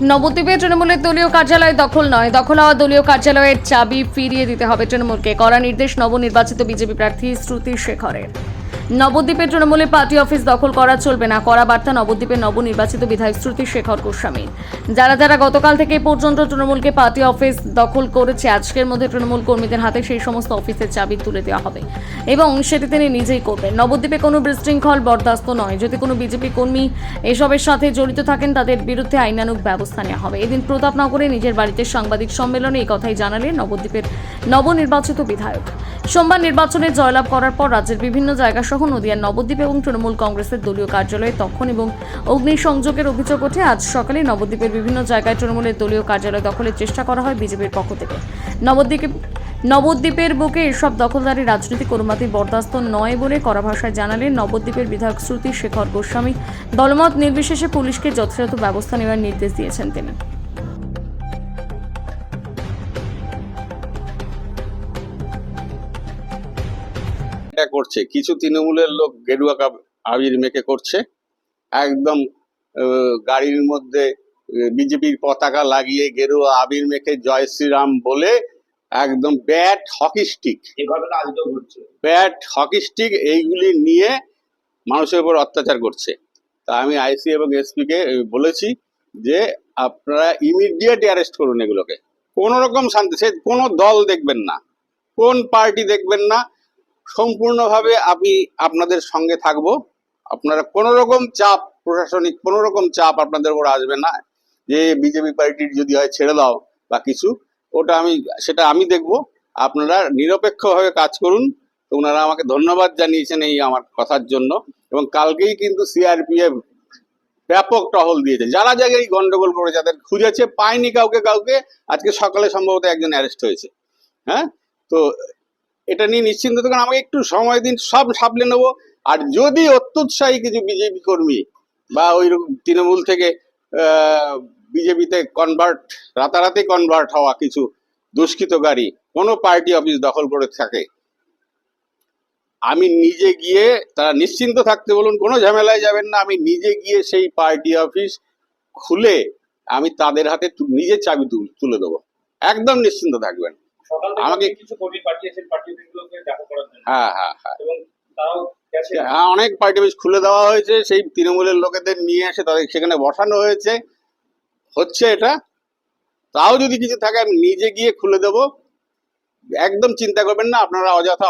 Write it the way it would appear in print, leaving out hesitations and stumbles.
নবদ্বীপে তৃণমূলের দলীয় কার্যালয় দখল নয়, দখল হওয়া দলীয় কার্যালয়ের চাবি ফিরিয়ে দিতে হবে তৃণমূলকে। কড়া নির্দেশ নবনির্বাচিত বিজেপি প্রার্থী শ্রুতি শেখরের। নবদ্বীপে তৃণমূলের পার্টি অফিস দখল করা চলবে না, কড়া বার্তা নবদ্বীপের নবনির্বাচিত বিধায়ক শ্রুতি শেখর গোস্বামী। যারা যারা গতকাল থেকে পর্যন্ত তৃণমূলকে পার্টি অফিস দখল করেছে, আজকের মধ্যে তৃণমূল কর্মীদের হাতে সেই সমস্ত অফিসের চাবি তুলে দেওয়া হবে এবং সেটি তিনি নিজেই করবেন। নবদ্বীপে কোনো বিশৃঙ্খল বরদাস্ত নয়। যদি কোনো বিজেপি কর্মী এসবের সাথে জড়িত থাকেন, তাদের বিরুদ্ধে আইনানুগ ব্যবস্থা নেওয়া হবে। এদিন প্রতাপনগরে নিজের বাড়িতে সাংবাদিক সম্মেলনে এই কথাই জানালেন নবদ্বীপের নবনির্বাচিত বিধায়ক। সোমবার নির্বাচনে জয়লাভ করার পর রাজ্যের বিভিন্ন জায়গা সহ নদিয়ার নবদ্বীপ এবং তৃণমূল কংগ্রেসের দলীয় কার্যালয়ে তখন এবং অগ্নিসংযোগের অভিযোগ ওঠে। আজ সকালে নবদ্বীপের বিভিন্ন জায়গায় তৃণমূলের দলীয় কার্যালয় দখলের চেষ্টা করা হয় বিজেপির পক্ষ থেকে। নবদ্বীপের বুকে এসব দখলদারি রাজনীতি কোনোমতেই বরদাস্ত নয় বলে কড়া ভাষায় জানালেন নবদ্বীপের বিধায়ক শ্রুতি শেখর গোস্বামী। দলমত নির্বিশেষে পুলিশকে যথাযথ ব্যবস্থা নেওয়ার নির্দেশ দিয়েছেন তিনি। করছে কিছু তৃণমূলের লোক গেরুয়া আবির মেখে করছে, একদম গাড়ির মধ্যে বিজেপির পতাকা লাগিয়ে গেরুয়া আবির মেখে জয় শ্রীরাম বলে একদম ব্যাট হকি স্টিক, এই ঘটনা আজও ঘটছে। ব্যাট হকি স্টিক এইগুলি নিয়ে মানুষের উপর অত্যাচার করছে। তা আমি আইসি এবং এসপি কে বলেছি যে আপনারা ইমিডিয়েট অ্যারেস্ট করুন এগুলোকে। কোন রকম শান্তি, সে কোনো দল দেখবেন না, কোন পার্টি দেখবেন না, সম্পূর্ণভাবে আমি আপনাদের সঙ্গে থাকব। আপনারা কোনো রকম চাপ, প্রশাসনিক কোনো রকম চাপ আপনাদের উপর আসবে না যে বিজেপি পার্টির যদি হয় ছেড়ে দাও বা কিছু, সেটা আমি দেখব। আপনারা নিরপেক্ষভাবে কাজ করুন। তো ওনারা আমাকে ধন্যবাদ জানিয়েছেন এই আমার কথার জন্য। এবং কালকেই কিন্তু সিআরপিএফ ব্যাপক টহল দিয়েছে, যারা জায়গায় গন্ডগোল করে যাদের খুঁজেছে, পায়নি কাউকে। আজকে সকালে সম্ভবত একজন অ্যারেস্ট হয়েছে। হ্যাঁ, তো এটা নিয়ে নিশ্চিন্ত থাকুন, আমাকে একটু সময় দিন, সব সামলে নেবো। আর যদি অত্যুৎসাহী কিছু বিজেপি কর্মী বা ওই তৃণমূল থেকে বিজেপিতে রাতারাতি কনভার্ট হওয়া কিছু দুষ্কৃতকারী কোনো পার্টি অফিস দখল করে থাকে, আমি নিজে গিয়ে, তারা নিশ্চিন্ত থাকতে বলুন, কোনো ঝামেলায় যাবেন না। আমি নিজে গিয়ে সেই পার্টি অফিস খুলে আমি তাদের হাতে নিজে চাবি তুলে দেবো। একদম নিশ্চিন্ত থাকবেন। আমাকে কিছু কর্মী পাঠিয়েছেন পার্টিগুলোকে দেখা করার জন্য। হ্যাঁ, এবং তারাও গেছে। অনেক পার্টি অফিস খুলে দেওয়া হয়েছে, সেই তৃণমূলের লোকেদের নিয়ে এসে তাদের সেখানে বসানো হচ্ছে এটা। তাও যদি কিছু থাকে আমি নিজে গিয়ে খুলে দেবো। একদম চিন্তা করবেন না, আপনারা অযথা